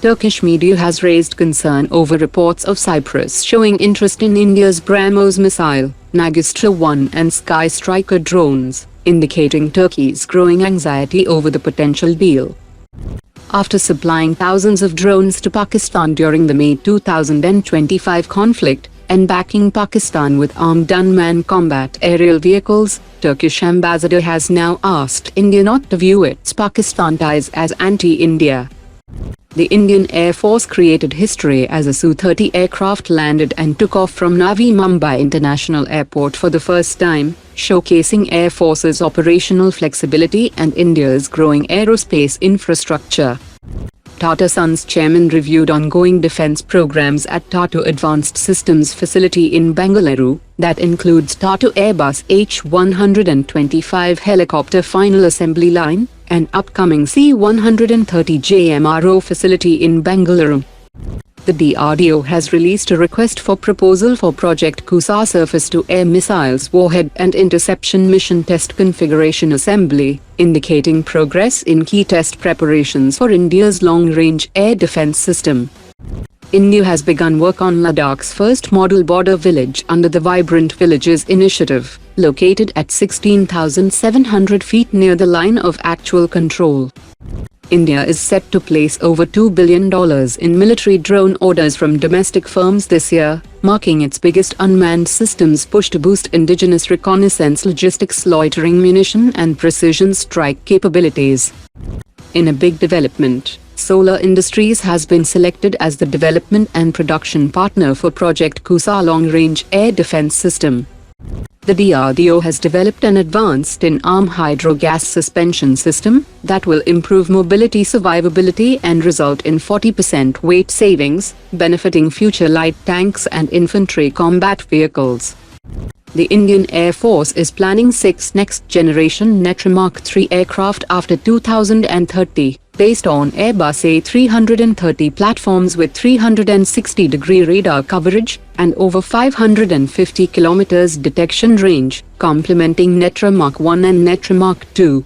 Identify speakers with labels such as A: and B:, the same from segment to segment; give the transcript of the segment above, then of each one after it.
A: Turkish media has raised concern over reports of Cyprus showing interest in India's BrahMos missile, Nagistra-1 and Sky Striker drones, indicating Turkey's growing anxiety over the potential deal. After supplying thousands of drones to Pakistan during the May 2025 conflict, and backing Pakistan with armed unmanned combat aerial vehicles, Turkish ambassador has now asked India not to view its Pakistan ties as anti-India. The Indian Air Force created history as a Su-30 aircraft landed and took off from Navi, Mumbai International Airport for the first time, showcasing Air Force's operational flexibility and India's growing aerospace infrastructure. Tata Sons chairman reviewed ongoing defense programs at Tata Advanced Systems facility in Bengaluru, that includes Tata Airbus H-125 helicopter final assembly line, and upcoming C-130J MRO facility in Bengaluru. The DRDO has released a request for proposal for Project Kusha surface-to-air missiles warhead and interception mission test configuration assembly, indicating progress in key test preparations for India's long-range air defense system. India has begun work on Ladakh's first model border village under the Vibrant Villages initiative, located at 16,700 feet near the line of actual control. India is set to place over $2 billion in military drone orders from domestic firms this year, marking its biggest unmanned systems push to boost indigenous reconnaissance logistics, loitering munition and precision strike capabilities. In a big development, Solar Industries has been selected as the development and production partner for Project Kusha long-range air defense system. The DRDO has developed an advanced in-arm hydrogas suspension system that will improve mobility, survivability and result in 40% weight savings, benefiting future light tanks and infantry combat vehicles. The Indian Air Force is planning 6 next-generation Netra Mk3 aircraft after 2030, based on Airbus A330 platforms with 360-degree radar coverage and over 550 km detection range, complementing Netra Mk1 and Netra Mk2.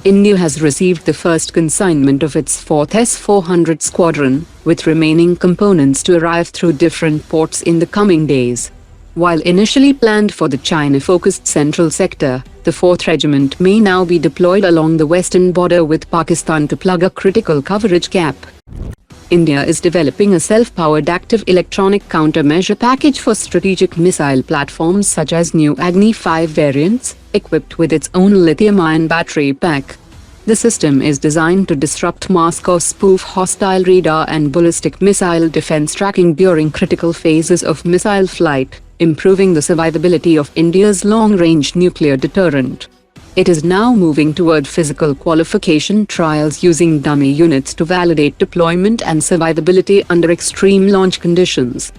A: India has received the first consignment of its 4th S-400 squadron, with remaining components to arrive through different ports in the coming days. While initially planned for the China-focused central sector, the 4th Regiment may now be deployed along the western border with Pakistan to plug a critical coverage gap. India is developing a self-powered active electronic countermeasure package for strategic missile platforms such as new Agni-5 variants, equipped with its own lithium-ion battery pack. The system is designed to disrupt mask or spoof hostile radar and ballistic missile defense tracking during critical phases of missile flight, improving the survivability of India's long-range nuclear deterrent. It is now moving toward physical qualification trials using dummy units to validate deployment and survivability under extreme launch conditions.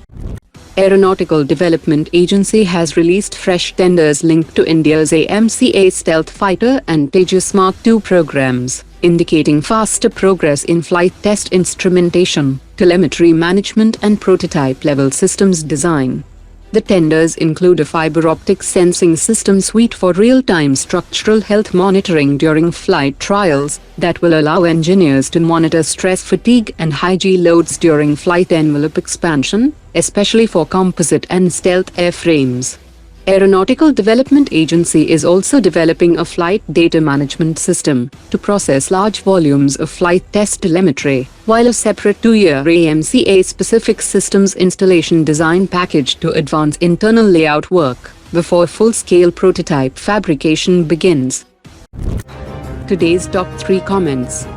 A: Aeronautical Development Agency has released fresh tenders linked to India's AMCA stealth fighter and Tejas Mark II programs, indicating faster progress in flight test instrumentation, telemetry management and prototype-level systems design. The tenders include a fiber optic sensing system suite for real-time structural health monitoring during flight trials that will allow engineers to monitor stress, fatigue and high G loads during flight envelope expansion, especially for composite and stealth airframes. Aeronautical Development Agency is also developing a flight data management system to process large volumes of flight test telemetry, while a separate 2-year AMCA-specific systems installation design package to advance internal layout work before full-scale prototype fabrication begins. Today's top 3 comments.